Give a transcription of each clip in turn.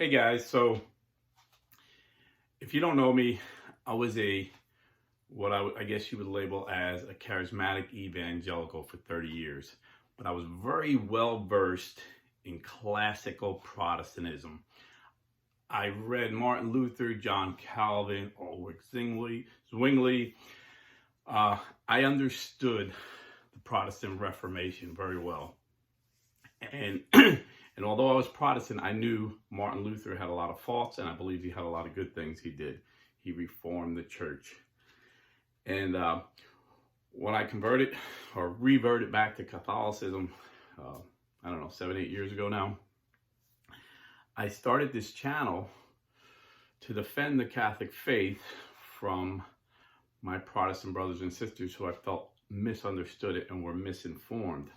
Hey guys, so if you don't know me, I was what I guess you would label as a charismatic evangelical for 30 years, but I was very well versed in classical Protestantism. I read Martin Luther, John Calvin, Ulrich Zwingli. I understood the Protestant Reformation very well. And and although I was Protestant, I knew Martin Luther had a lot of faults, and I believe he had a lot of good things he did. He reformed the church. And when I converted or reverted back to Catholicism, I don't know, 7-8 years ago now, I started this channel to defend the Catholic faith from my Protestant brothers and sisters who I felt misunderstood it and were misinformed.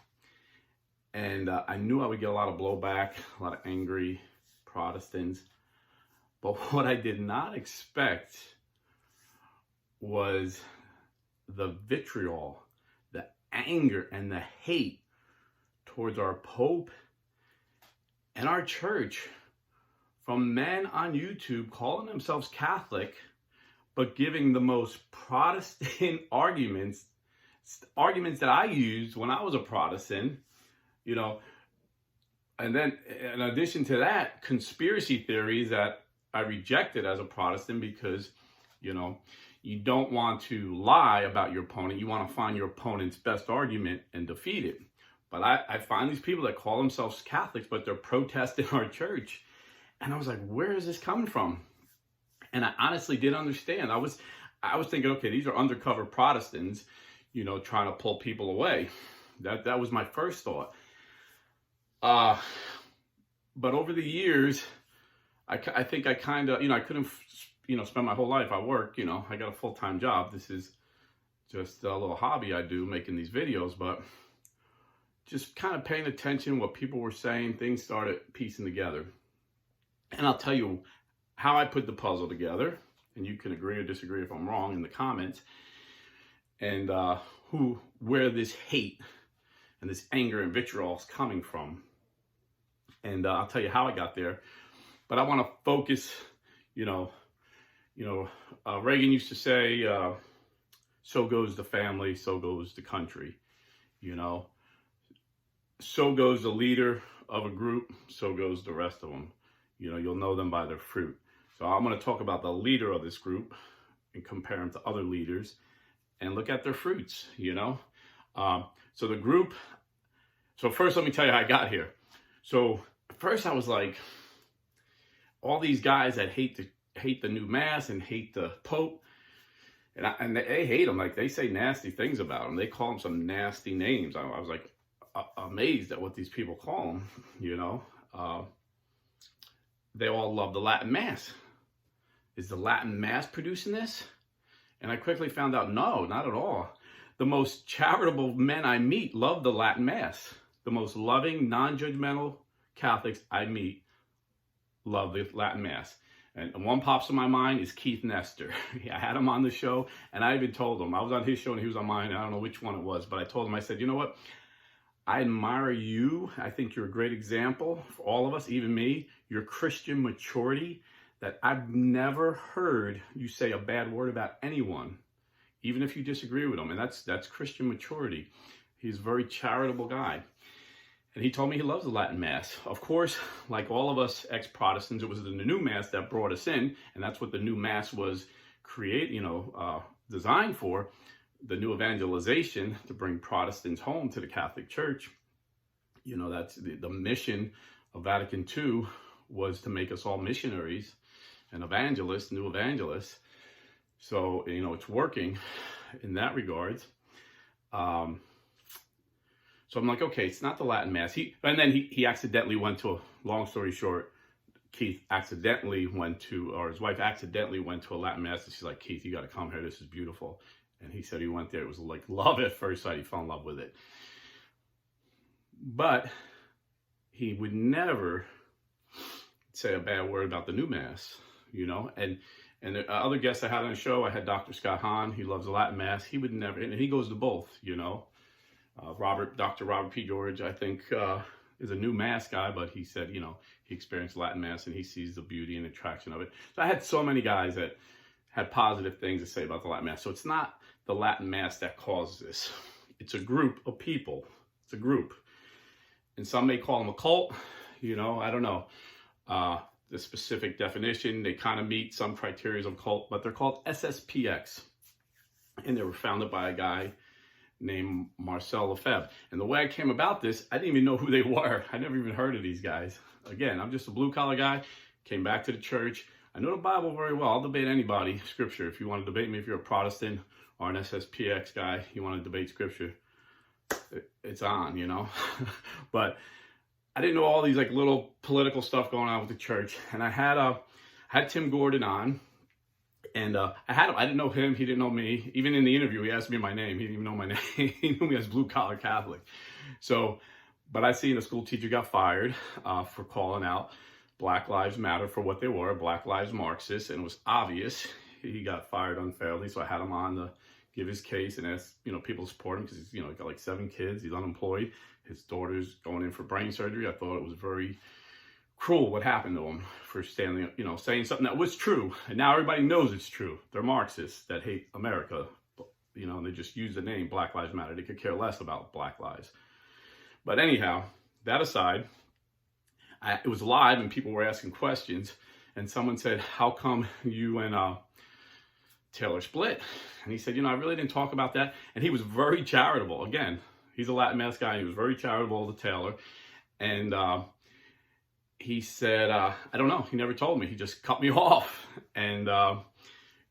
And I knew I would get a lot of blowback, a lot of angry Protestants. But what I did not expect was the vitriol, the anger, and the hate towards our Pope and our church from men on YouTube calling themselves Catholic, but giving the most Protestant arguments that I used when I was a Protestant. You know, and then in addition to that, conspiracy theories that I rejected as a Protestant because, you know, you don't want to lie about your opponent. You want to find your opponent's best argument and defeat it. But I find these people that call themselves Catholics, but they're protesting our church. And I was like, where is this coming from? And I honestly didn't understand. I was thinking, okay, these are undercover Protestants, you know, trying to pull people away. That was my first thought. But over the years, I think I kind of, I couldn't, spend my whole life. I work, I got a full-time job. This is just a little hobby I do, making these videos, but just kind of paying attention what people were saying, things started piecing together. And I'll tell you how I put the puzzle together, and you can agree or disagree if I'm wrong in the comments, and where this hate and this anger and vitriol is coming from. And I'll tell you how I got there. But I want to focus, Reagan used to say, so goes the family, so goes the country, So goes the leader of a group, so goes the rest of them. You'll know them by their fruit. So I'm going to talk about the leader of this group and compare them to other leaders and look at their fruits, So the group, so first let me tell you how I got here. So first I was like, all these guys that hate the new mass and hate the Pope, and they hate him. Like, they say nasty things about him. They call him some nasty names. I was like amazed at what these people call him, They all love the Latin Mass. Is the Latin Mass producing this? And I quickly found out, no, not at all. The most charitable men I meet love the Latin Mass. The most loving, non-judgmental Catholics I meet love the Latin Mass. And one pops in my mind is Keith Nestor. I had him on the show, and I even told him, I was on his show and he was on mine. I don't know which one it was, but I told him, I said, you know what? I admire you. I think you're a great example for all of us, even me, your Christian maturity, that I've never heard you say a bad word about anyone, even if you disagree with them. And that's Christian maturity. He's a very charitable guy. And he told me he loves the Latin Mass. Of course, like all of us ex-Protestants, it was the new Mass that brought us in, and that's what the new Mass was designed for, the new evangelization, to bring Protestants home to the Catholic Church. That's the mission of Vatican II, was to make us all missionaries and evangelists, new evangelists. So, it's working in that regards. So I'm like, okay, it's not the Latin Mass. And then he accidentally went to, long story short, Keith accidentally went to, or his wife accidentally went to a Latin Mass. And she's like, Keith, you got to come here. This is beautiful. And he said he went there. It was like love at first sight. He fell in love with it. But he would never say a bad word about the new Mass, And the other guests I had on the show, I had Dr. Scott Hahn. He loves the Latin Mass. He would never, and he goes to both, Dr. Robert P. George, I think is a new Mass guy, but he said, you know, he experienced Latin Mass and he sees the beauty and attraction of it. So I had so many guys that had positive things to say about the Latin Mass. So it's not the Latin Mass that causes this. It's a group of people. It's a group. And some may call them a cult. You know, I don't know the specific definition. They kind of meet some criteria of cult, but they're called SSPX. And they were founded by a guy named Marcel Lefebvre. And the way I came about this, I didn't even know who they were. I never even heard of these guys. Again, I'm just a blue collar guy. Came back to the church. I know the Bible very well. I'll debate anybody, scripture. If you want to debate me, if you're a Protestant or an SSPX guy, you want to debate scripture, it's on, you know. But I didn't know all these like little political stuff going on with the church. And I had Tim Gordon on. And I had him. I didn't know him. He didn't know me. Even in the interview, he asked me my name. He didn't even know my name. He knew me as blue collar Catholic. So, but I seen a school teacher got fired for calling out Black Lives Matter for what they were, Black Lives Marxists, and it was obvious he got fired unfairly. So I had him on to give his case and ask, you know, people to support him because he's, you know, got like 7 kids. He's unemployed. His daughter's going in for brain surgery. I thought it was very cruel what happened to him for standing, you know, saying something that was true. And now everybody knows it's true. They're Marxists that hate America, you know, and they just use the name Black Lives Matter. They could care less about Black lives. But anyhow, that aside, it was live and people were asking questions. And someone said, how come you and Taylor split? And he said, you know, I really didn't talk about that. And he was very charitable. Again, he's a Latin Mass guy. He was very charitable to Taylor. And he said, I don't know. He never told me. He just cut me off. And,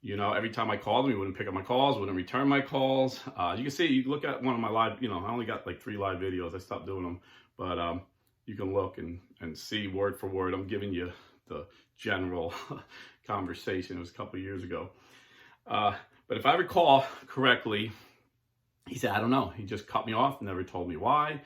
you know, every time I called him, he wouldn't pick up my calls, wouldn't return my calls. You can see, you look at one of my live, you know, I only got like 3 live videos. I stopped doing them. But you can look and see word for word. I'm giving you the general conversation. It was a couple of years ago. But if I recall correctly, he said, I don't know. He just cut me off, never told me why.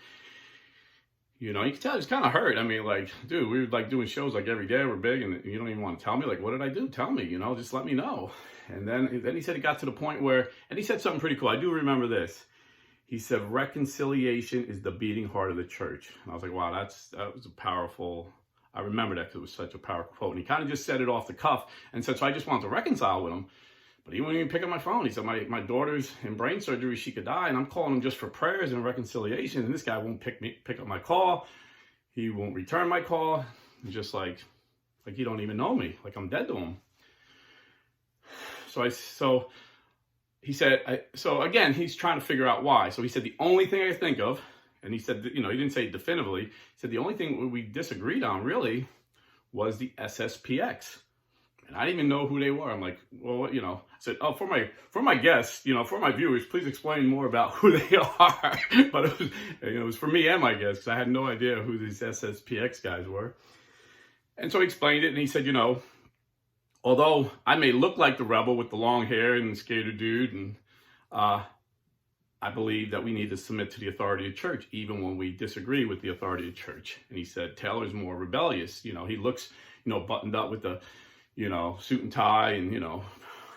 You know, you can tell he's kind of hurt. I mean, like, dude, we were like doing shows like every day. We're big, and you don't even want to tell me. Like, what did I do? Tell me, you know, just let me know. And then he said it got to the point where, and he said something pretty cool. I do remember this. He said, reconciliation is the beating heart of the church. And I was like, wow, that was a powerful, I remember that because it was such a powerful quote. And he kind of just said it off the cuff and said, so I just wanted to reconcile with him. But he wouldn't even pick up my phone. He said, my daughter's in brain surgery. She could die. And I'm calling him just for prayers and reconciliation. And this guy won't pick up my call. He won't return my call. Just like he don't even know me. Like I'm dead to him. So he said, so again, he's trying to figure out why. So he said, the only thing I think of, and he said, you know, he didn't say definitively. He said, the only thing we disagreed on really was the SSPX. And I didn't even know who they were. I'm like, well, you know, I said, oh, for my guests, you know, for my viewers, please explain more about who they are. But it was, you know, it was for me and my guests because I had no idea who these SSPX guys were. And so he explained it, and he said, you know, although I may look like the rebel with the long hair and the skater dude, and I believe that we need to submit to the authority of church, even when we disagree with the authority of church. And he said, Taylor's more rebellious. You know, he looks, you know, buttoned up with the, you know, suit and tie and, you know,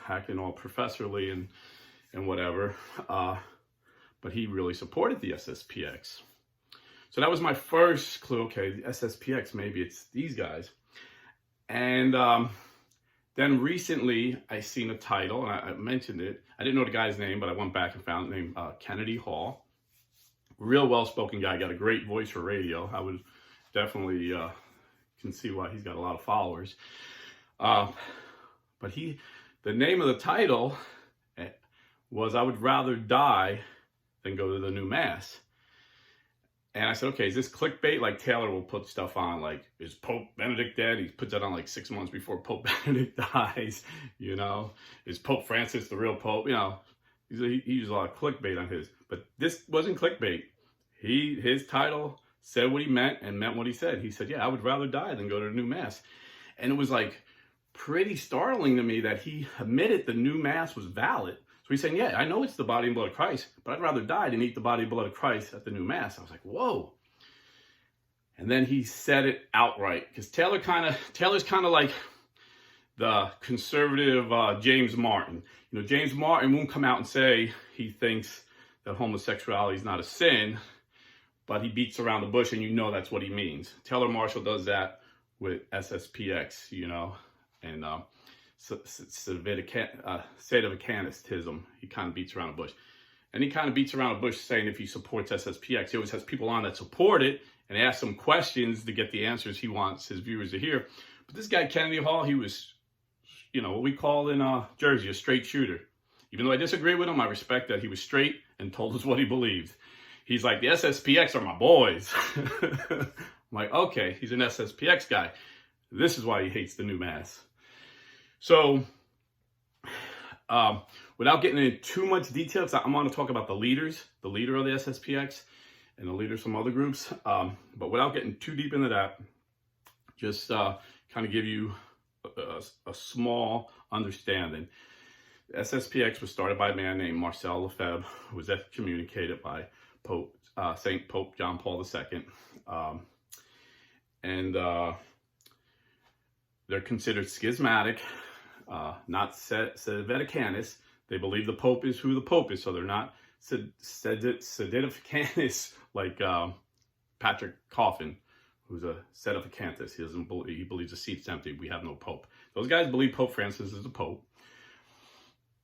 acting all professorally and whatever. But he really supported the SSPX. So that was my first clue. Okay, the SSPX, maybe it's these guys. And then recently I seen a title, and I mentioned it. I didn't know the guy's name, but I went back and found the name, Kennedy Hall. Real well-spoken guy, got a great voice for radio. I would definitely can see why he's got a lot of followers. But the name of the title was, I Would Rather Die Than Go to the New Mass. And I said, okay, is this clickbait? Like Taylor will put stuff on, like, is Pope Benedict dead? He puts that on like 6 months before Pope Benedict dies, you know? Is Pope Francis the real Pope? You know, he used a lot of clickbait on his. But this wasn't clickbait. His title said what he meant and meant what he said. He said, yeah, I would rather die than go to the new Mass. And it was like pretty startling to me that he admitted the new Mass was valid. So he's saying, yeah, I know it's the body and blood of Christ, but I'd rather die than eat the body and blood of Christ at the new Mass. I was like, whoa. And then he said it outright, because Taylor's kind of like the conservative James Martin. You know, James Martin won't come out and say he thinks that homosexuality is not a sin, but he beats around the bush, and you know that's what he means. Taylor Marshall does that with SSPX, you know, and sedevacanitism. He kind of beats around the bush. And he kind of beats around the bush saying if he supports SSPX, he always has people on that support it, and they ask him questions to get the answers he wants his viewers to hear. But this guy, Kennedy Hall, he was, you know, what we call in Jersey, a straight shooter. Even though I disagree with him, I respect that he was straight and told us what he believed. He's like, the SSPX are my boys. I'm like, okay, he's an SSPX guy. This is why he hates the new mass. So, without getting into too much detail, because I'm going to talk about the leader of the SSPX and the leaders from other groups. But without getting too deep into that, just kind of give you a small understanding. The SSPX was started by a man named Marcel Lefebvre, who was excommunicated by Saint Pope John Paul II. They're considered schismatic, not sedevacanists. They believe the Pope is who the Pope is, so they're not sedevacanists like Patrick Coffin, who's a sedevacantist. He believes the seat's empty. We have no Pope. Those guys believe Pope Francis is the Pope.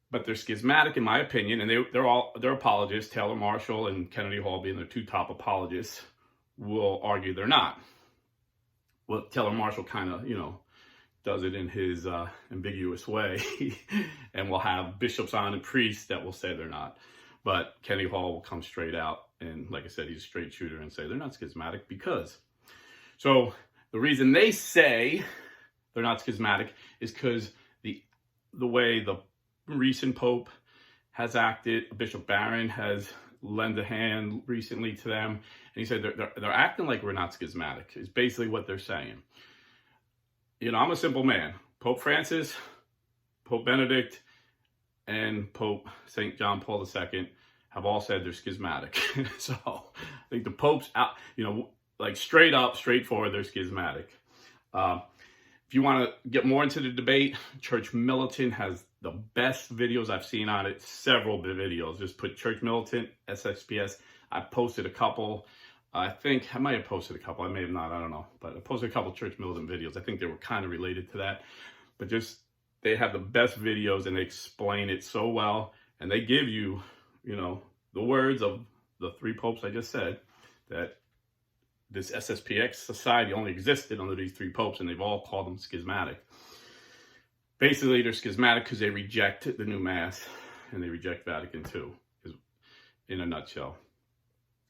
But they're schismatic, in my opinion, and they're apologists. Taylor Marshall and Kennedy Hall, being their two top apologists, will argue they're not. Well, Taylor Marshall kind of, you know, does it in his ambiguous way, and will have bishops on and priests that will say they're not. But Kennedy Hall will come straight out, and like I said, he's a straight shooter, and say they're not schismatic because. So the reason they say they're not schismatic is because the way the recent Pope has acted, Bishop Barron has lent a hand recently to them, and he said they're acting like we're not schismatic, is basically what they're saying. You know, I'm a simple man. Pope Francis, Pope Benedict, and Pope St. John Paul II have all said they're schismatic. So I think the Pope's out, you know, like straight up, straightforward, they're schismatic. If you want to get more into the debate, Church Militant has the best videos I've seen on it, several videos. Just put Church Militant, SSPS. I posted a couple. I think I might have posted a couple. I may have not. I don't know. But I posted a couple Church Militant videos. I think they were kind of related to that. But just, they have the best videos, and they explain it so well. And they give you, you know, the words of the three popes I just said, that this SSPX society only existed under these three popes, and they've all called them schismatic. Basically, they're schismatic because they reject the new mass, and they reject Vatican II, in a nutshell.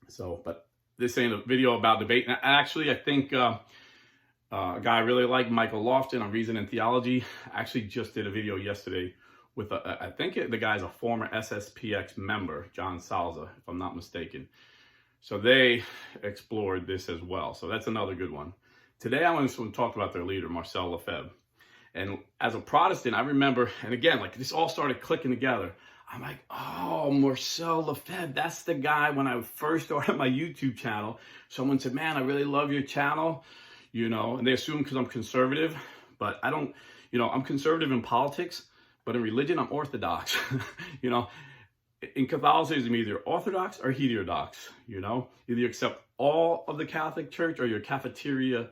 So, but this ain't a video about debate. And actually, I think a guy I really like, Michael Lofton on Reason and Theology, actually just did a video yesterday with, I think the guy's a former SSPX member, John Salza, if I'm not mistaken. So they explored this as well. So that's another good one. Today, I want to talk about their leader, Marcel Lefebvre. And as a Protestant, I remember, and again, like this all started clicking together. I'm like, oh, Marcel Lefebvre, that's the guy. When I first started my YouTube channel, someone said, man, I really love your channel, you know, and they assume because I'm conservative, but I don't, you know, I'm conservative in politics, but in religion, I'm Orthodox, you know. In Catholicism, either Orthodox or heterodox, you know, either you accept all of the Catholic Church or you're cafeteria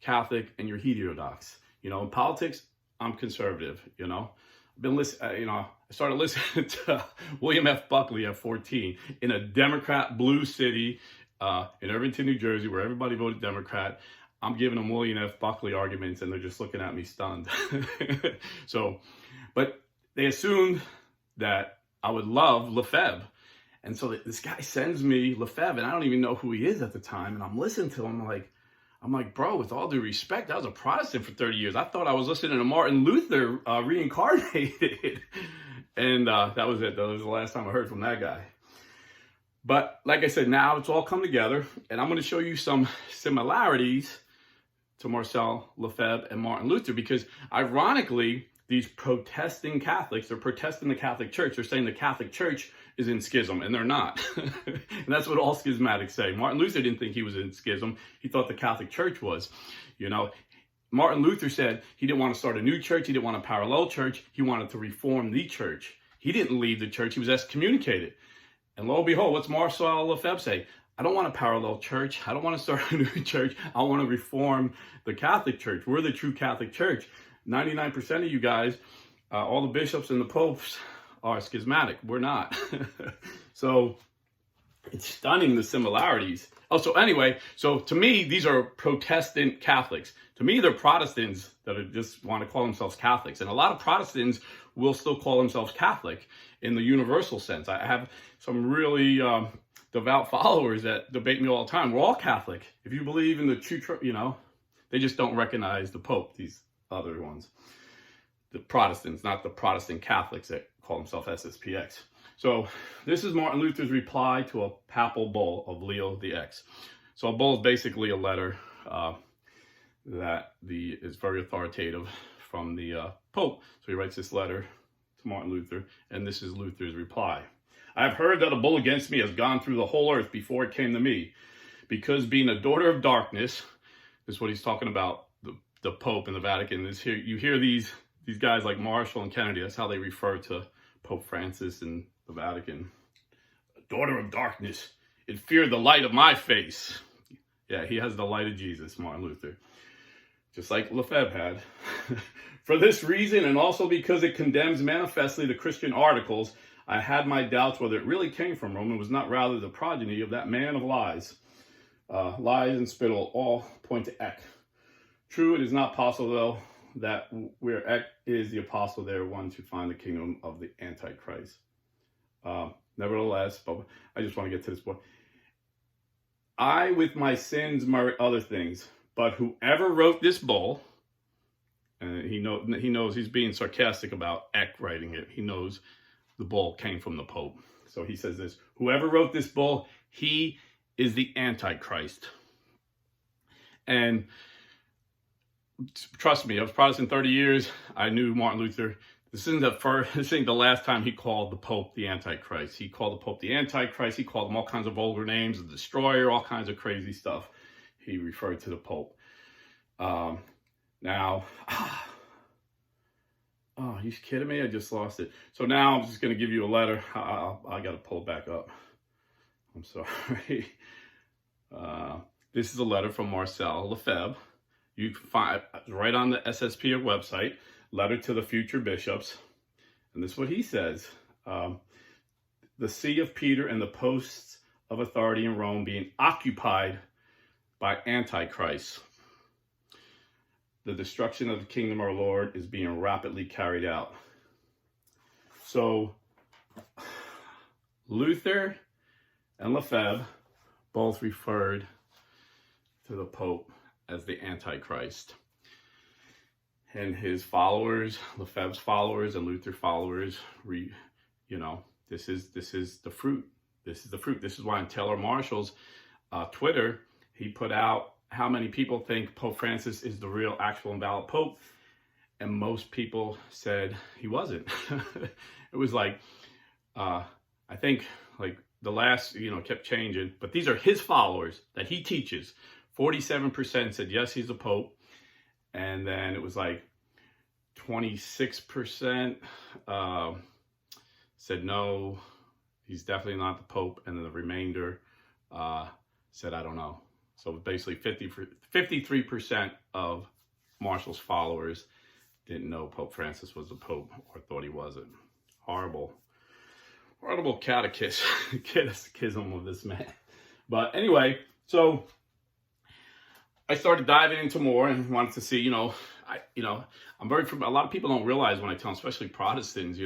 Catholic and you're heterodox. You know, in politics, I'm conservative, you know. I've been listening, you know, I started listening to William F. Buckley at 14 in a Democrat blue city in Irvington, New Jersey, where everybody voted Democrat. I'm giving them William F. Buckley arguments, and they're just looking at me stunned. So, but they assumed that I would love Lefebvre. And so this guy sends me Lefebvre, and I don't even know who he is at the time. And I'm listening to him, I'm like, bro, with all due respect, I was a Protestant for 30 years. I thought I was listening to Martin Luther reincarnated. And that was it. That was the last time I heard from that guy. But like I said, now it's all come together. And I'm going to show you some similarities to Marcel Lefebvre and Martin Luther, because ironically, these protesting Catholics, they're protesting the Catholic Church. They're saying the Catholic Church is in schism, and they're not. And that's what all schismatics say. Martin Luther didn't think he was in schism. He thought the Catholic Church was. You know, Martin Luther said he didn't want to start a new church. He didn't want a parallel church. He wanted to reform the church. He didn't leave the church. He was excommunicated. And lo and behold, what's Marcel Lefebvre say? I don't want a parallel church. I don't want to start a new church. I want to reform the Catholic Church. We're the true Catholic Church. 99% of you guys, all the bishops and the popes are schismatic. We're not. So it's stunning, the similarities. Oh, so anyway, so to me, these are Protestant Catholics. To me, they're Protestants that just want to call themselves Catholics. And a lot of Protestants will still call themselves Catholic in the universal sense. I have some really devout followers that debate me all the time. We're all Catholic. If you believe in the true, they just don't recognize the Pope, these other ones. The Protestants, not the Protestant Catholics that call themselves SSPX. So this is Martin Luther's reply to a papal bull of Leo the X. So a bull is basically a letter that is very authoritative from the Pope. So he writes this letter to Martin Luther, and this is Luther's reply. I have heard that a bull against me has gone through the whole earth before it came to me, because being a daughter of darkness, this is what he's talking about, the Pope and the Vatican. You hear these guys like Marshall and Kennedy, that's how they refer to Pope Francis and the Vatican. A daughter of darkness, it feared the light of my face. Yeah, he has the light of Jesus, Martin Luther. Just like Lefebvre had. For this reason, and also because it condemns manifestly the Christian articles, I had my doubts whether it really came from Rome and was not rather the progeny of that man of lies. Lies and spittle all point to Eck. True, it is not possible, though, that where Eck is the apostle, there one to find the kingdom of the Antichrist. Nevertheless, but I just want to get to this point. I, with my sins, merit other things, but whoever wrote this bull, and he knows he's being sarcastic about Eck writing it. He knows the bull came from the Pope. So he says this, whoever wrote this bull, he is the Antichrist. And trust me, I was Protestant 30 years. I knew Martin Luther. This isn't the last time he called the Pope the Antichrist. He called the Pope the Antichrist. He called him all kinds of vulgar names, the destroyer, all kinds of crazy stuff. He referred to the Pope. Now, oh, you kidding me? I just lost it. So now I'm just going to give you a letter. I got to pull it back up. I'm sorry. This is a letter from Marcel Lefebvre. You can find right on the SSP website, letter to the future bishops. And this is what he says. The see of Peter and the posts of authority in Rome being occupied by Antichrist. The destruction of the kingdom of our Lord is being rapidly carried out. So Luther and Lefebvre both referred to the Pope as the Antichrist. And his followers, Lefebvre's followers and Luther followers, this is the fruit. This is the fruit. This is why on Taylor Marshall's Twitter, he put out how many people think Pope Francis is the real, actual, and valid Pope. And most people said he wasn't. It was like, I think like the last, kept changing. But these are his followers that he teaches. 47% said, yes, he's the Pope. And then it was like 26% said, no, he's definitely not the Pope. And then the remainder said, I don't know. So basically 53% of Marshall's followers didn't know Pope Francis was the Pope or thought he wasn't. Horrible catechism of this man. But anyway, so I started diving into more and wanted to see, I'm very familiar. A lot of people don't realize when I tell them, especially Protestants,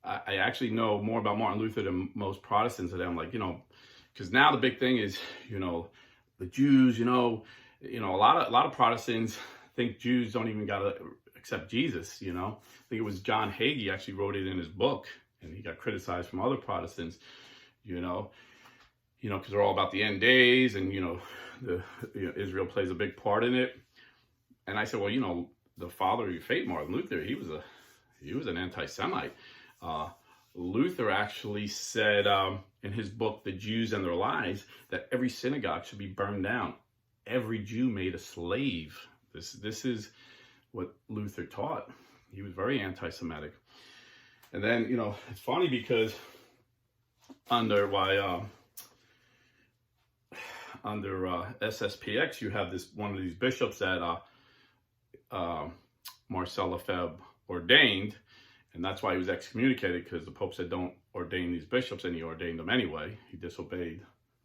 I actually know more about Martin Luther than most Protestants. And I'm like, because now the big thing is, the Jews, a lot of Protestants think Jews don't even gotta accept Jesus. I think it was John Hagee actually wrote it in his book, and he got criticized from other Protestants. Because they're all about the end days, and Israel plays a big part in it. And I said, well, the father of your faith, Martin Luther, he was an anti-Semite. Luther actually said in his book, The Jews and Their Lies, that every synagogue should be burned down. Every Jew made a slave. This is what Luther taught. He was very anti-Semitic. And then, it's funny because under why under SSPX, you have this one of these bishops that Marcel Lefebvre ordained, and that's why he was excommunicated, because the Pope said don't ordain these bishops, and he ordained them anyway. He disobeyed.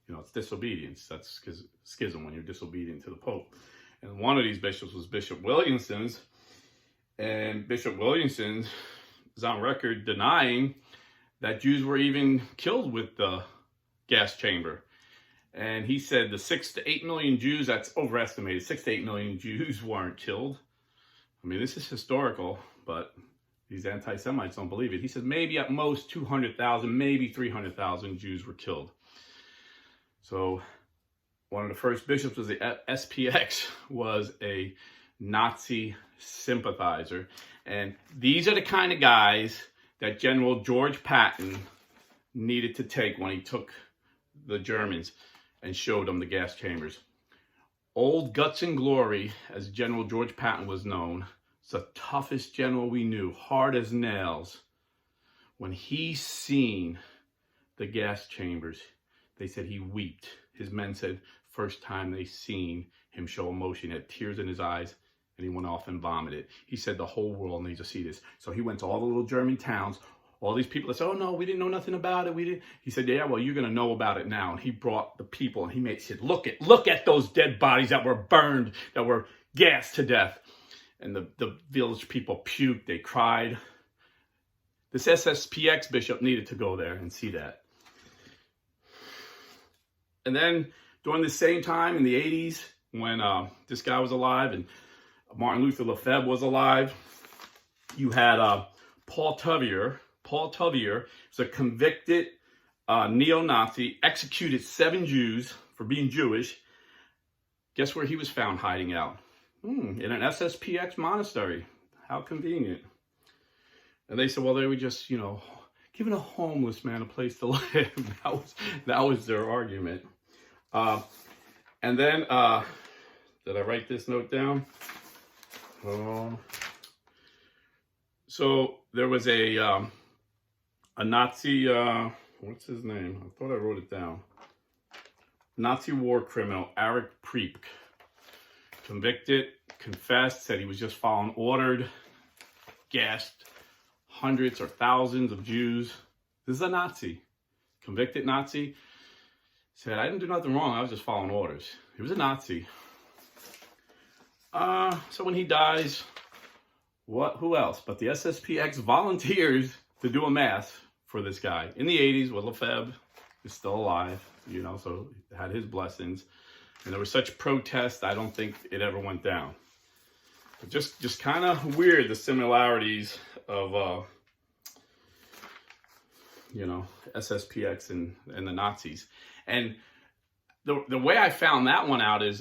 You know, it's disobedience. That's schism, when you're disobedient to the Pope. And one of these bishops was Bishop Williamson's, and Bishop Williamson is on record denying that Jews were even killed with the gas chamber. And he said the 6 to 8 million Jews, that's overestimated, 6 to 8 million Jews weren't killed. I mean, this is historical, but these anti-Semites don't believe it. He said maybe at most 200,000, maybe 300,000 Jews were killed. So one of the first bishops of the SPX was a Nazi sympathizer. And these are the kind of guys that General George Patton needed to take when he took the Germans and showed them the gas chambers. Old Guts and Glory, as General George Patton was known, is the toughest general we knew, hard as nails. When he seen the gas chambers, they said he wept. His men said first time they seen him show emotion, he had tears in his eyes, and he went off and vomited. He said the whole world needs to see this. So he went to all the little German towns. All these people that said, oh no, we didn't know nothing about it. We didn't. He said, yeah, well, you're going to know about it now. And he brought the people, and he said, look at those dead bodies that were burned, that were gassed to death. And the village people puked, they cried. This SSPX bishop needed to go there and see that. And then during the same time in the 80s, when this guy was alive and Martin Luther Lefebvre was alive, you had Paul Tuvia. Paul Tuvia was a convicted neo-Nazi, executed 7 Jews for being Jewish. Guess where he was found hiding out? In an SSPX monastery. How convenient. And they said, well, they were just, giving a homeless man a place to live. that was their argument. And then, did I write this note down? So there was a Nazi, what's his name? I thought I wrote it down. Nazi war criminal, Erich Priebke. Convicted, confessed, said he was just following ordered, gassed hundreds or thousands of Jews. This is a Nazi, convicted Nazi. Said, I didn't do nothing wrong, I was just following orders. He was a Nazi. So when he dies, who else? But the SSPX volunteers to do a mass for this guy. In the 80s, well, Lefebvre is still alive, so he had his blessings. And there was such protest, I don't think it ever went down. But just kind of weird, the similarities of, SSPX and the Nazis. And the way I found that one out is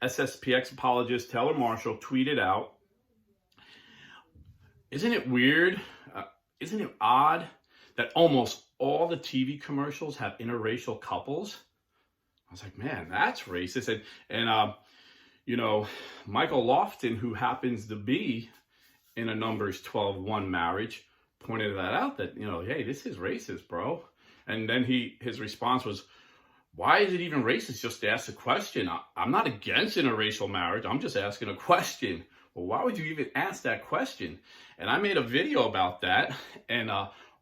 SSPX apologist Taylor Marshall tweeted out, isn't it weird, isn't it odd that almost all the TV commercials have interracial couples? I was like, man, that's racist. And Michael Lofton, who happens to be in a Numbers 12:1 marriage, pointed that out that, hey, this is racist, bro. And then his response was, why is it even racist just to ask a question? I'm not against interracial marriage. I'm just asking a question. Well, why would you even ask that question? And I made a video about that, and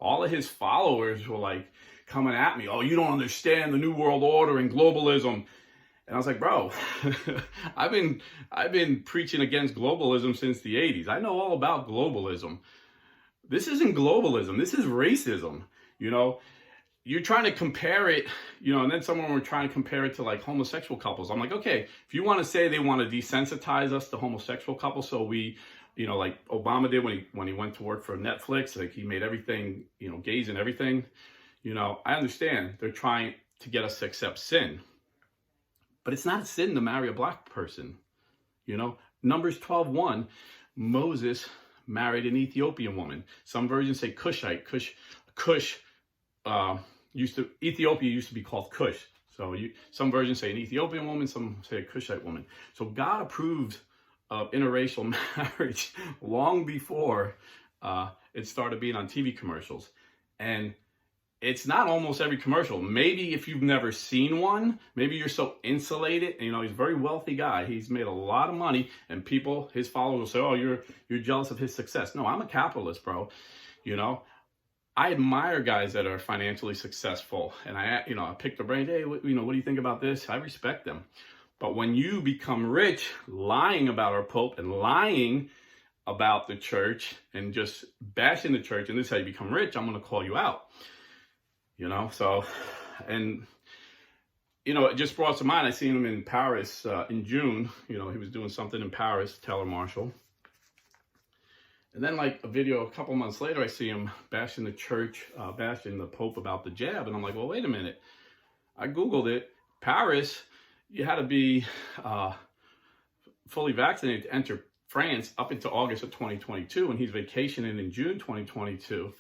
all of his followers were like coming at me. Oh, you don't understand the New World Order and globalism. And I was like, bro, I've been preaching against globalism since the 80s. I know all about globalism. This isn't globalism. This is racism. You're trying to compare it, and then someone were trying to compare it to like homosexual couples. I'm like, okay, if you want to say they want to desensitize us to homosexual couples, so we, like Obama did when he went to work for Netflix, like he made everything, gays and everything. I understand they're trying to get us to accept sin, but it's not a sin to marry a black person. Numbers 12:1, Moses married an Ethiopian woman. Some versions say Cushite. Cush. Ethiopia used to be called Cush. So some versions say an Ethiopian woman, some say a Cushite woman. So God approved of interracial marriage long before it started being on TV commercials. And it's not almost every commercial. Maybe if you've never seen one, maybe you're so insulated. You know, he's a very wealthy guy. He's made a lot of money, and people, his followers will say, "Oh, you're jealous of his success." No, I'm a capitalist, bro. You know, I admire guys that are financially successful, and I pick their brain. Hey, what do you think about this? I respect them. But when you become rich, lying about our Pope and lying about the church and just bashing the church, and this is how you become rich, I'm going to call you out. You know, so, and, you know, it just brought to mind, I seen him in Paris in June. You know, he was doing something in Paris, Taylor Marshall. And then like a video a couple months later, I see him bashing the church, bashing the Pope about the jab. And I'm like, well, wait a minute. I Googled it. Paris, you had to be fully vaccinated to enter France up until August of 2022. And he's vacationing in June 2022.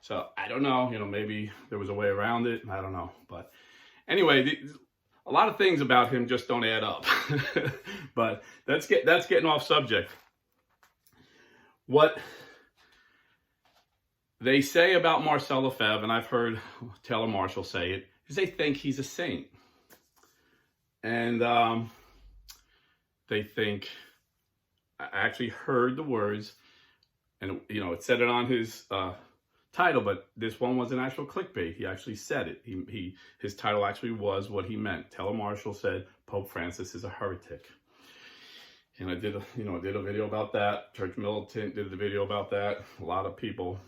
So I don't know, you know, maybe there was a way around it. I don't know. But anyway, a lot of things about him just don't add up. But that's getting off subject. What they say about Marcel Lefebvre, and I've heard Taylor Marshall say it, is they think he's a saint. And they think, I actually heard the words, and, you know, it said it on his title, but this one was an actual clickbait. He actually said it. His title actually was what he meant. Taylor Marshall said Pope Francis is a heretic, and I did a video about that. Church Militant did the video about that. A lot of people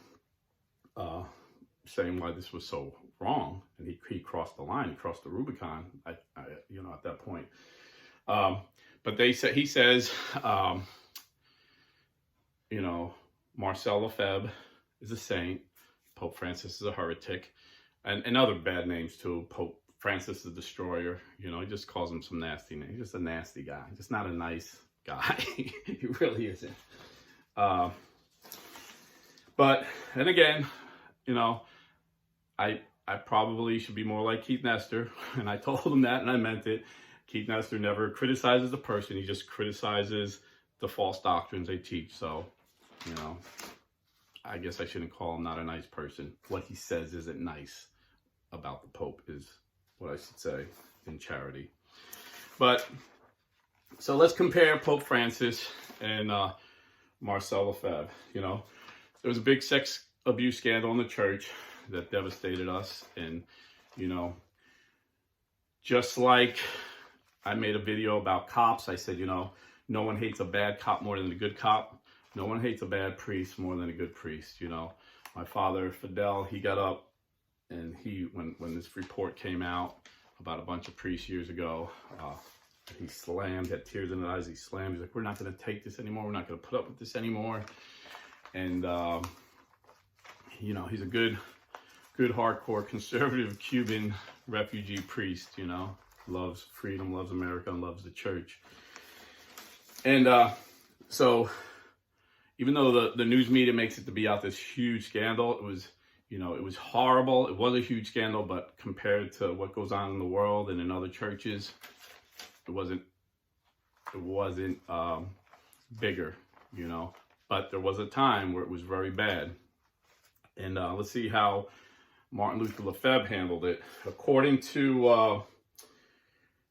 saying why this was so wrong, and he crossed the line. He crossed the Rubicon. At that point. But he says, Marcel Lefebvre is a saint. Pope Francis is a heretic, and other bad names too. Pope Francis the Destroyer. You know, he just calls him some nasty name. He's just a nasty guy. Just not a nice guy. He really isn't. But, and again, you know, I probably should be more like Keith Nestor, and I told him that, and I meant it. Keith Nestor never criticizes the person. He just criticizes the false doctrines they teach. So, you know, I guess I shouldn't call him not a nice person. What he says isn't nice about the Pope is what I should say in charity. But, so let's compare Pope Francis and Marcel Lefebvre. You know, there was a big sex abuse scandal in the church that devastated us. And, you know, just like I made a video about cops, I said, you know, no one hates a bad cop more than a good cop. No one hates a bad priest more than a good priest. You know, my father, Fidel, he got up and when this report came out about a bunch of priests years ago, he slammed, had tears in his eyes. He slammed. He's like, we're not going to take this anymore. We're not going to put up with this anymore. And, you know, he's a good hardcore conservative Cuban refugee priest, you know, loves freedom, loves America, and loves the church. And so even though the news media makes it to be out this huge scandal, it was, you know, it was horrible. It was a huge scandal, but compared to what goes on in the world and in other churches, it wasn't bigger, you know. But there was a time where it was very bad. And let's see how Martin Luther Lefebvre handled it. According to,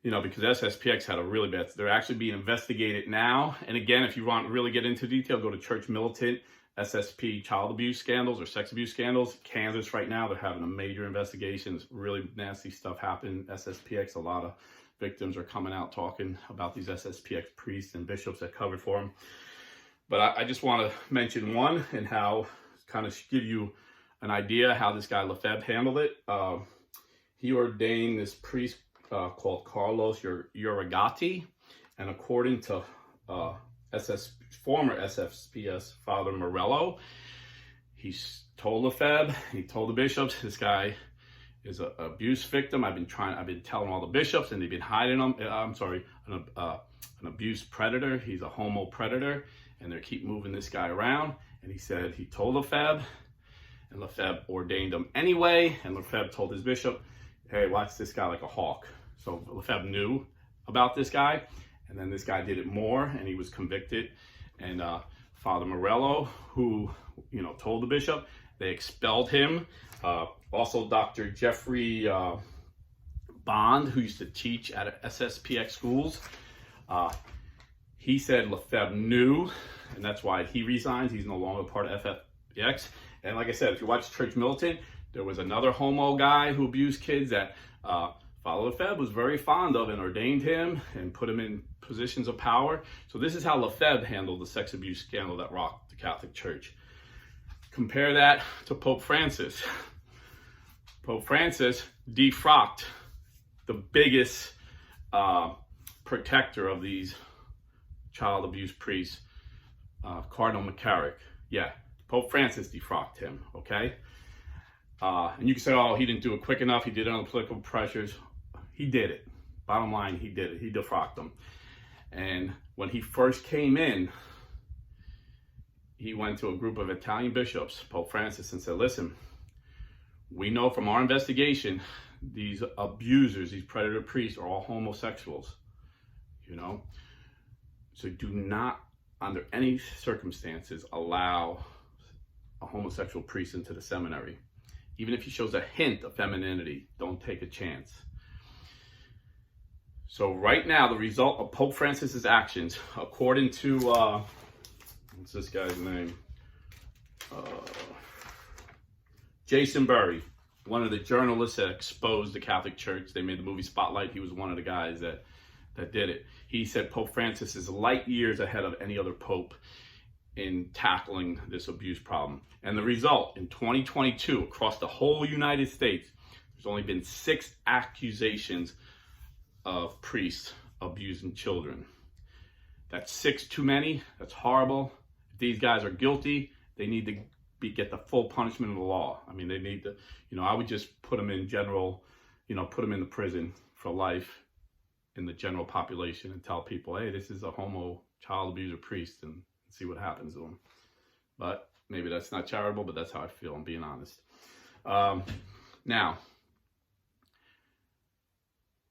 you know, because SSPX had a really bad, they're actually being investigated now. And again, if you want to really get into detail, go to Church Militant, SSP child abuse scandals or sex abuse scandals. Kansas right now, they're having a major investigation. Really nasty stuff happened. SSPX, a lot of victims are coming out talking about these SSPX priests and bishops that covered for them. But I just want to mention one and how, kind of give you an idea how this guy Lefebvre handled it. He ordained this priest called Carlos Uragati, and according to former SSPS Father Morello, he told Lefebvre, he told the bishops, this guy is an abuse victim. I've been telling all the bishops, and they've been hiding him. An abuse predator. He's a homo predator, and they keep moving this guy around. And he said he told Lefebvre, and Lefebvre ordained him anyway. And Lefebvre told his bishop, hey, watch this guy like a hawk. So Lefebvre knew about this guy, and then this guy did it more, and he was convicted. And Father Morello, who, you know, told the bishop, They expelled him. Also, Dr. Jeffrey Bond, who used to teach at SSPX schools, he said Lefebvre knew, and that's why he resigns. He's no longer part of FFPX. And like I said, if you watch Church Militant, there was another homo guy who abused kids that Father Lefebvre was very fond of and ordained him and put him in positions of power. So this is how Lefebvre handled the sex abuse scandal that rocked the Catholic Church. Compare that to Pope Francis. Pope Francis defrocked the biggest protector of these child abuse priests, Cardinal McCarrick. Yeah, Pope Francis defrocked him, okay? And you can say, oh, he didn't do it quick enough. He did it under political pressures. He did it. Bottom line, he did it. He defrocked them. And when he first came in, he went to a group of Italian bishops, Pope Francis, and said, listen, we know from our investigation, these abusers, these predator priests are all homosexuals, you know? So do not, under any circumstances, allow a homosexual priest into the seminary. Even if he shows a hint of femininity, don't take a chance. So right now, the result of Pope Francis's actions, according to, what's this guy's name? Jason Berry, one of the journalists that exposed the Catholic Church. They made the movie Spotlight. He was one of the guys that did it. He said Pope Francis is light years ahead of any other pope in tackling this abuse problem. And the result, in 2022, across the whole United States, there's only been 6 accusations of priests abusing children. That's 6 too many. That's horrible. If these guys are guilty, they need to get the full punishment of the law. I mean, they need to, I would just put them in general, put them in the prison for life in the general population and tell people, hey, this is a homo child abuser priest, and see what happens to them. But maybe that's not charitable, but that's how I feel, I'm being honest. Now,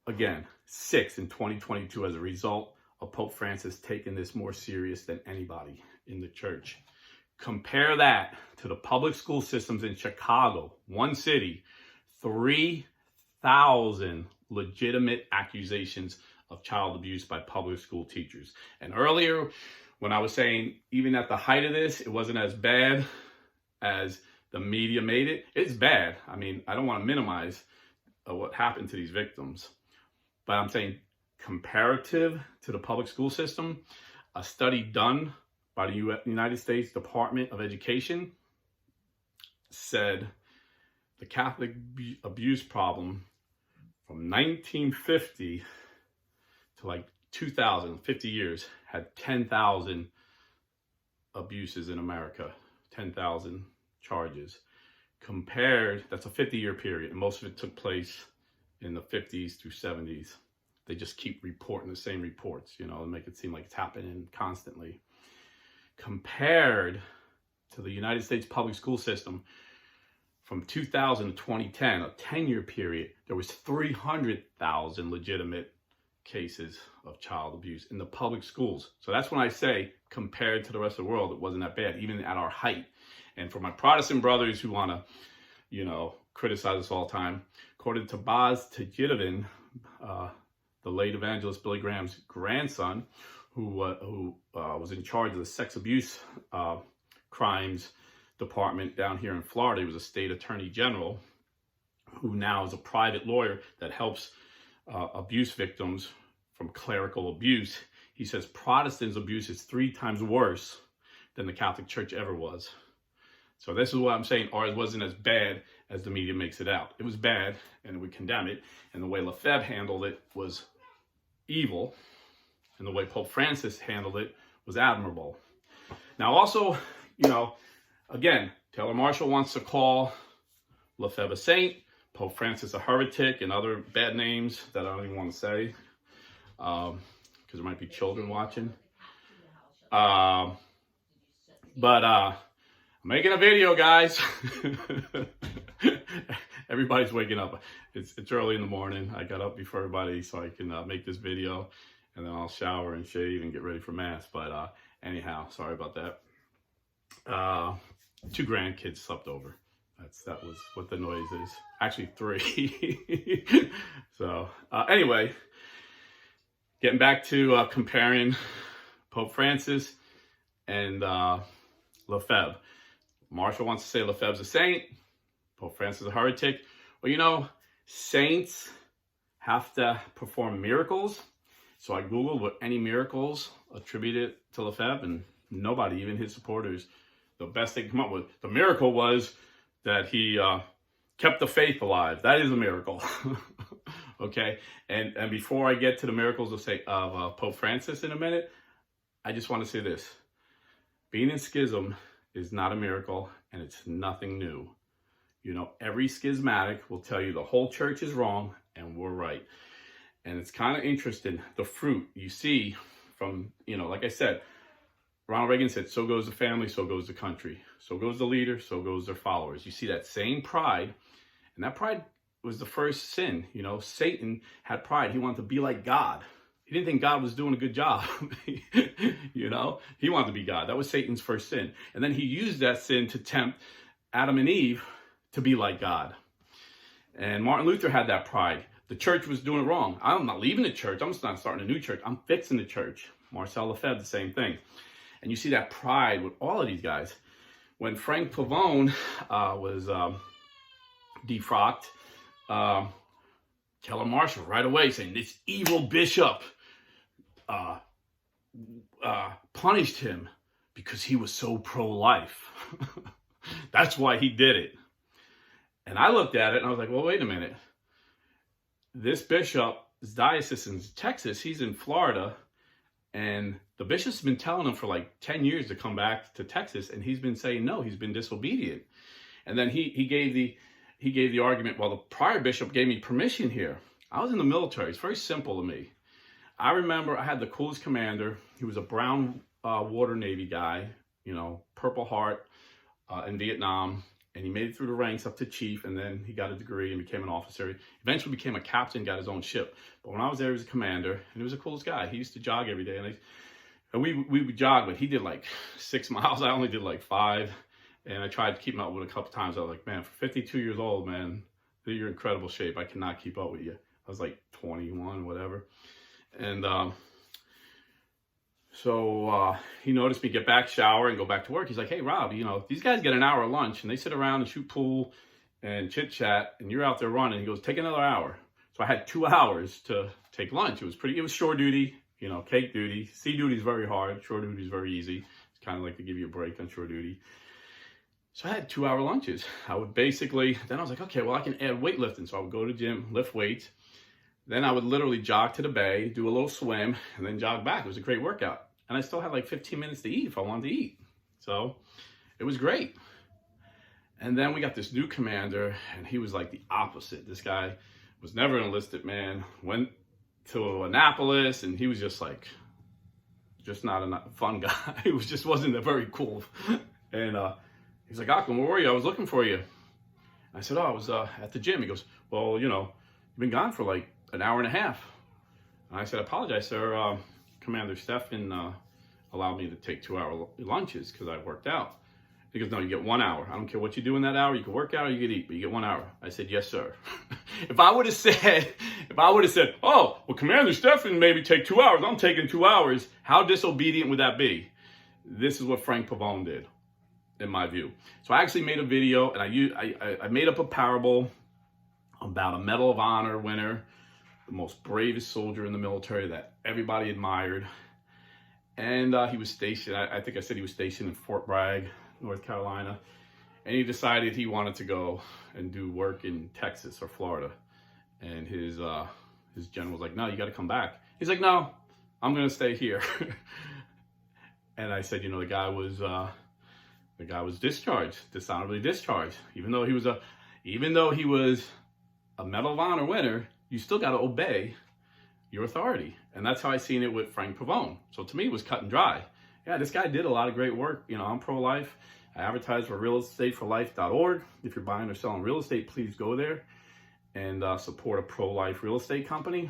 again, 6 in 2022 as a result of Pope Francis taking this more serious than anybody in the church. Compare that to the public school systems in Chicago, one city, 3,000 legitimate accusations of child abuse by public school teachers. And earlier, when I was saying, even at the height of this, it wasn't as bad as the media made it. It's bad. I mean, I don't want to minimize what happened to these victims. But I'm saying comparative to the public school system, a study done by the United States Department of Education said the Catholic abuse problem from 1950 to like 2000, 50 years, had 10,000 abuses in America, 10,000 charges. Compared, that's a 50-year period, and most of it took place in the 50s through 70s. They just keep reporting the same reports, and make it seem like it's happening constantly. Compared to the United States public school system, from 2000 to 2010, a 10-year period, there was 300,000 legitimate cases of child abuse in the public schools. So that's when I say, compared to the rest of the world, it wasn't that bad, even at our height. And for my Protestant brothers who want to, criticize us all the time, according to Baz Tejidovin, the late evangelist Billy Graham's grandson, who was in charge of the sex abuse crimes department down here in Florida. He was a state attorney general who now is a private lawyer that helps abuse victims from clerical abuse. He says Protestants' abuse is 3 times worse than the Catholic Church ever was. So this is what I'm saying. Ours wasn't as bad as the media makes it out. It was bad, and we condemn it. And the way Lefebvre handled it was evil, and the way Pope Francis handled it was admirable. Now, also, again, Taylor Marshall wants to call Lefebvre a saint, Pope Francis a heretic, and other bad names that I don't even want to say, because there might be children watching. But I'm making a video, guys. Everybody's waking up. It's early in the morning. I got up before everybody so I can make this video, and then I'll shower and shave and get ready for Mass. But anyhow, sorry about that. 2 grandkids slept over. That was what the noise is. Actually 3. So anyway, getting back to comparing Pope Francis and Lefebvre. Marshall wants to say Lefebvre's a saint. Pope Francis is a heretic. Well, you know, saints have to perform miracles. So I Googled what any miracles attributed to Lefebvre, and nobody, even his supporters, the best they could come up with. The miracle was that he kept the faith alive. That is a miracle. Okay? And before I get to the miracles of Pope Francis in a minute, I just want to say this. Being in schism is not a miracle, and it's nothing new. You know, every schismatic will tell you the whole church is wrong and we're right. And it's kind of interesting, the fruit you see from, you know, like I said, Ronald Reagan said, so goes the family, so goes the country. So goes the leader, so goes their followers. You see that same pride, and that pride was the first sin. You know, Satan had pride. He wanted to be like God. He didn't think God was doing a good job. You know, he wanted to be God. That was Satan's first sin. And then he used that sin to tempt Adam and Eve to be like God. And Martin Luther had that pride. The church was doing it wrong. I'm not leaving the church. I'm just not starting a new church. I'm fixing the church. Marcel Lefebvre, the same thing. And you see that pride with all of these guys. When Frank Pavone was defrocked, Keller Marshall right away saying this evil bishop punished him because he was so pro-life. That's why he did it. And I looked at it and I was like, well, wait a minute. This bishop's diocese in Texas, he's in Florida, and the bishop's been telling him for like 10 years to come back to Texas, and he's been saying no, he's been disobedient. And then he gave the argument, well, the prior bishop gave me permission here. I was in the military. It's very simple to me. I remember I had the coolest commander. He was a brown water Navy guy, you know, Purple Heart in Vietnam. And he made it through the ranks up to chief, and then he got a degree and became an officer. He eventually became a captain, got his own ship. But when I was there, he was a commander, and he was the coolest guy. He used to jog every day, and we would jog, but he did like 6 miles. I only did like 5, and I tried to keep him up with a couple times. I was like, man, for 52 years old, man, you're in incredible shape. I cannot keep up with you. I was like 21, whatever. And so he noticed me get back, shower, and go back to work. He's like, hey, Rob, you know, these guys get an hour of lunch, and they sit around and shoot pool and chit-chat, and you're out there running. He goes, take another hour. So I had 2 hours to take lunch. It was shore duty, you know, cake duty. Sea duty is very hard. Shore duty is very easy. It's kind of like to give you a break on shore duty. So I had 2-hour lunches. I would basically, then I was like, okay, well, I can add weightlifting. So I would go to the gym, lift weights. Then I would literally jog to the bay, do a little swim, and then jog back. It was a great workout. And I still had like 15 minutes to eat if I wanted to eat. So it was great. And then we got this new commander, and he was like the opposite. This guy was never an enlisted man, went to Annapolis, and he was just like, just not a fun guy. He wasn't a very cool. And he's like, Akram, where were you? I was looking for you. I said, oh, I was at the gym. He goes, well, you know, you've been gone for like an hour and a half. And I said, I apologize, sir. Commander Stephan allowed me to take 2-hour lunches because I worked out. He goes, no, you get 1 hour. I don't care what you do in that hour. You can work out or you can eat, but you get 1 hour. I said, yes, sir. If I would have said, oh, well, Commander Stephan made me take 2 hours. I'm taking 2 hours. How disobedient would that be? This is what Frank Pavone did, in my view. So I actually made a video, and I made up a parable about a Medal of Honor winner, the most bravest soldier in the military that everybody admired. And he was stationed, I think I said he was stationed in Fort Bragg, North Carolina. And he decided he wanted to go and do work in Texas or Florida. And his general was like, no, you got to come back. He's like, no, I'm going to stay here. And I said, you know, the guy was discharged, dishonorably discharged. Even though he was a Medal of Honor winner, you still got to obey your authority. And that's how I seen it with Frank Pavone. So to me, it was cut and dry. Yeah, this guy did a lot of great work. You know, I'm pro-life. I advertise for realestateforlife.org. If you're buying or selling real estate, please go there and support a pro-life real estate company.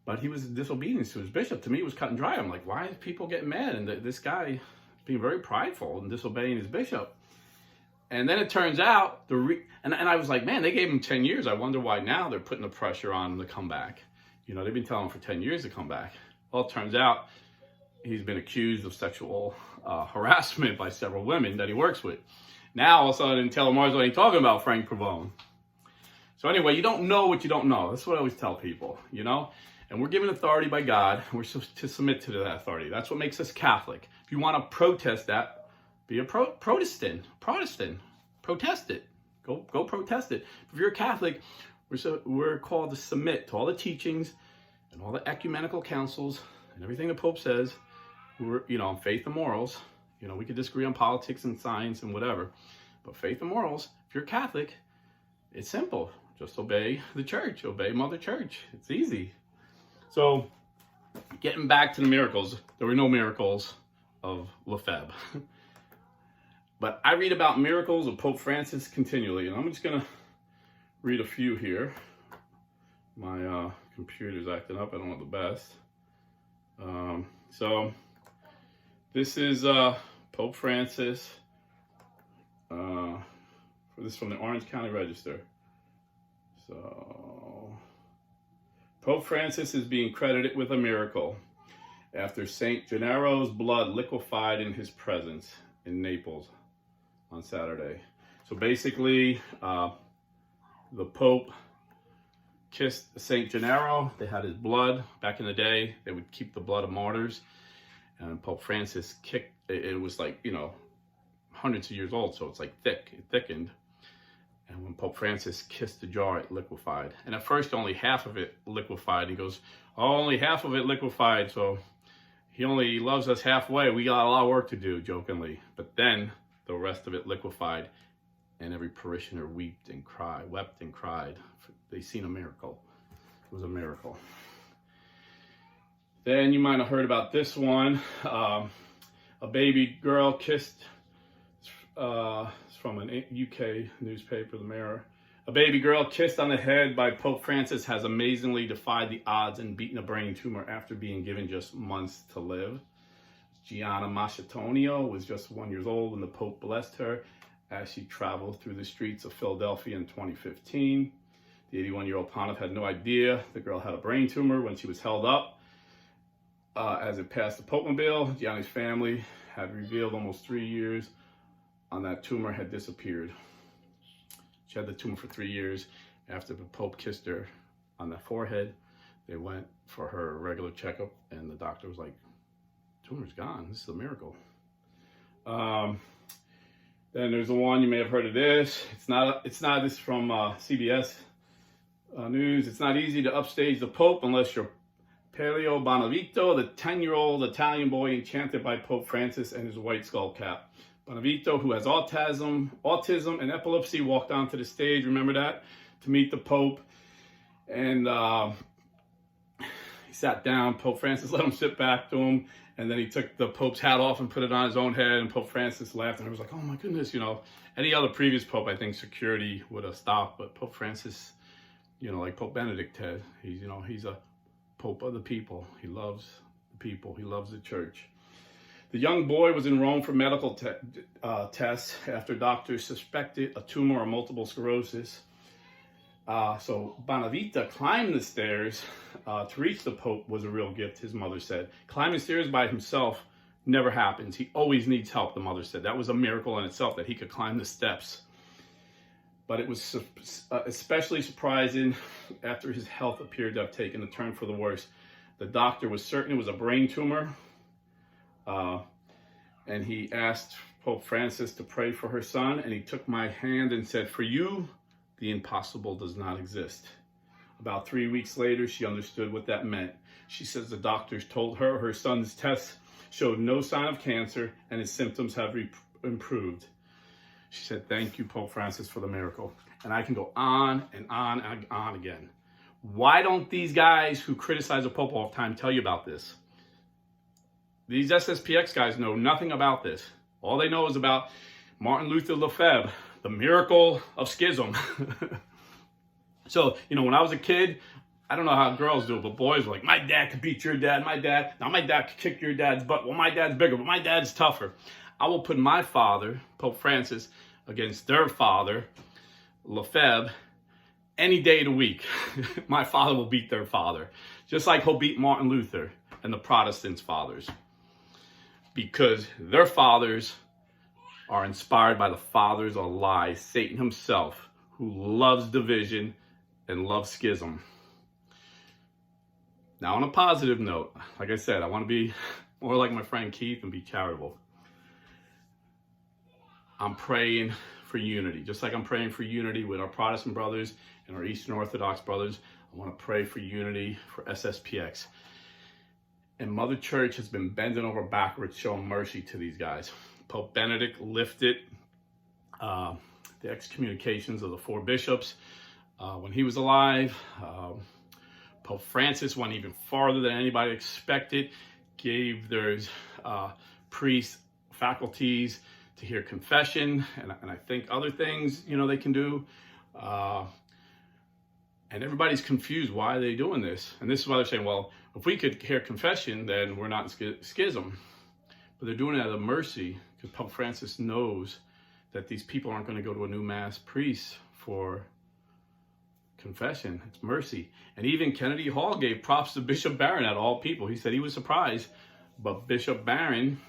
But he was disobedient to his bishop. To me, it was cut and dry. I'm like, why is people getting mad? And this guy being very prideful and disobeying his bishop. And then it turns out, and I was like, man, they gave him 10 years. I wonder why now they're putting the pressure on him to come back. You know, they've been telling him for 10 years to come back. Well, it turns out he's been accused of sexual harassment by several women that he works with. Now, all of a sudden, Marcel ain't talking about Frank Pavone. So anyway, you don't know what you don't know. That's what I always tell people, you know? And we're given authority by God. We're supposed to submit to that authority. That's what makes us Catholic. If you want to protest that, be a Protestant. Protest it. Go protest it. If you're a Catholic, we're called to submit to all the teachings and all the ecumenical councils and everything the Pope says. We're, you know, faith and morals. You know, we could disagree on politics and science and whatever, but faith and morals, if you're Catholic, it's simple. Just obey the church, obey Mother Church. It's easy. So, getting back to the miracles, there were no miracles of Lefebvre. But I read about miracles of Pope Francis continually, and I'm just going to read a few here. My computer's acting up. I don't know the best. So, this is Pope Francis. This is from the Orange County Register. So, Pope Francis is being credited with a miracle after St. Gennaro's blood liquefied in his presence in Naples on Saturday. So basically, the Pope kissed St. Gennaro. They had his blood. Back in the day, they would keep the blood of martyrs. And Pope Francis kicked, it was like, you know, hundreds of years old, so it's like thick, it thickened. And when Pope Francis kissed the jar, it liquefied. And at first, only half of it liquefied. He goes, oh, only half of it liquefied, so he only loves us halfway. We got a lot of work to do, jokingly. But then the rest of it liquefied, and every parishioner wept and cried. They seen a miracle. It was a miracle. Then you might have heard about this one. A baby girl kissed, it's from an UK newspaper, the Mirror. A baby girl kissed on the head by Pope Francis has amazingly defied the odds and beaten a brain tumor after being given just months to live. Gianna Macetonio was just 1 year old when the Pope blessed her as she traveled through the streets of Philadelphia in 2015. The 81-year-old pontiff had no idea the girl had a brain tumor when she was held up. As it passed the Popemobile, Gianni's family had revealed almost 3 years on that tumor had disappeared. She had the tumor for 3 years. After the Pope kissed her on the forehead, they went for her regular checkup, and the doctor was like, tumor's gone. This is a miracle. Then there's the one, you may have heard of this. It's not this from CBS News. It's not easy to upstage the Pope unless you're Peleo Bonavito, the 10-year-old Italian boy enchanted by Pope Francis and his white skull cap. Bonavito, who has autism and epilepsy, walked onto the stage, remember that, to meet the Pope. And he sat down. Pope Francis let him sit back to him. And then he took the Pope's hat off and put it on his own head. And Pope Francis laughed. And I was like, oh my goodness, you know. Any other previous Pope, I think security would have stopped. But Pope Francis, you know, like Pope Benedict had, he's a Pope of the people. He loves the people. He loves the church. The young boy was in Rome for medical tests after doctors suspected a tumor or multiple sclerosis. So Bonavita climbed the stairs to reach the Pope was a real gift, his mother said. Climbing stairs by himself never happens. He always needs help, the mother said. That was a miracle in itself, that he could climb the steps. But it was especially surprising after his health appeared to have taken a turn for the worse. The doctor was certain it was a brain tumor. And he asked Pope Francis to pray for her son. And he took my hand and said, for you, the impossible does not exist. About 3 weeks later, she understood what that meant. She says the doctors told her her son's tests showed no sign of cancer and his symptoms have improved. She said, thank you, Pope Francis, for the miracle. And I can go on and on and on again. Why don't these guys who criticize the Pope all the time tell you about this? These SSPX guys know nothing about this. All they know is about Martin Luther Lefebvre, the miracle of schism. So, you know, when I was a kid, I don't know how girls do it, but boys are like, my dad could beat your dad, my dad could kick your dad's butt. Well, my dad's bigger, but my dad's tougher. I will put my father, Pope Francis, against their father, Lefebvre, any day of the week. My father will beat their father, just like he'll beat Martin Luther and the Protestants' fathers, because their fathers are inspired by the fathers of lies, Satan himself, who loves division and loves schism. Now, on a positive note, like I said, I want to be more like my friend Keith and be charitable. I'm praying for unity, just like I'm praying for unity with our Protestant brothers and our Eastern Orthodox brothers. I want to pray for unity for SSPX. And Mother Church has been bending over backwards, showing mercy to these guys. Pope Benedict lifted the excommunications of the 4 bishops when he was alive. Pope Francis went even farther than anybody expected, gave their priests faculties to hear confession and I think other things, they can do. And everybody's confused. Why are they doing this? And this is why they're saying, well, if we could hear confession, then we're not in schism. But they're doing it out of mercy, because Pope Francis knows that these people aren't going to go to a new mass priest for confession. It's mercy. And even Kennedy Hall gave props to Bishop Barron, out of all people. He said he was surprised, but Bishop Barron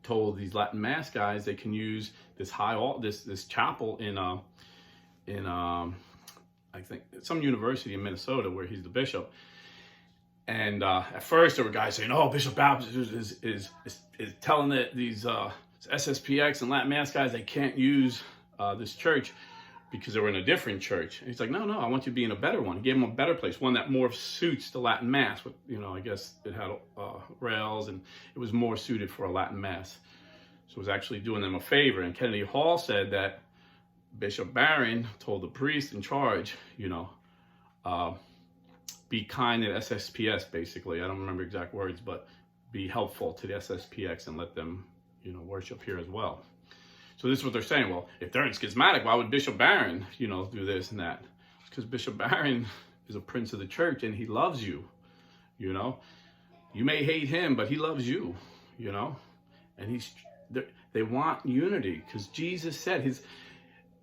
told these Latin Mass guys they can use this this chapel in I think some university in Minnesota where he's the bishop. And at first there were guys saying, "Oh, Bishop Baptist is telling that these SSPX and Latin Mass guys they can't use this church because they were in a different church." And he's like, no, I want you to be in a better one. He gave them a better place, one that more suits the Latin Mass. With, I guess it had rails and it was more suited for a Latin Mass. So it was actually doing them a favor. And Kennedy Hall said that Bishop Barron told the priest in charge, be kind at SSPS, basically. I don't remember exact words, but be helpful to the SSPX and let them, worship here as well. So this is what they're saying. Well, if they're in schismatic, why would Bishop Barron, do this and that? It's because Bishop Barron is a prince of the church and he loves you, You may hate him, but he loves you, And they want unity, because Jesus said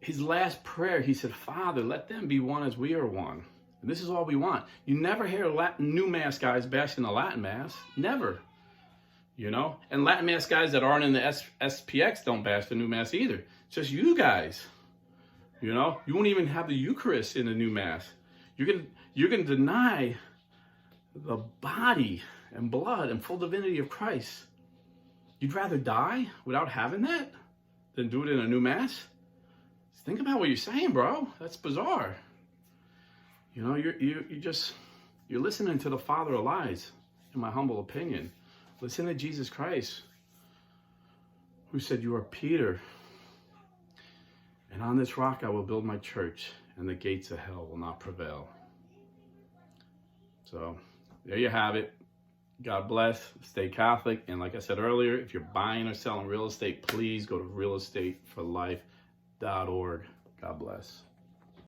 his last prayer, he said, Father, let them be one as we are one. And this is all we want. You never hear new Mass guys bashing the Latin Mass. Never. And Latin Mass guys that aren't in the SPX don't bash the new Mass either. It's just you guys. You won't even have the Eucharist in the new Mass. You're gonna deny the body and blood and full divinity of Christ. You'd rather die without having that than do it in a new Mass? Think about what you're saying, bro. That's bizarre. You're listening to the father of lies, in my humble opinion. Listen to Jesus Christ, who said, "You are Peter, and on this rock I will build my church, and the gates of hell will not prevail." So there you have it. God bless. Stay Catholic. And like I said earlier, if you're buying or selling real estate, please go to realestateforlife.org. God bless.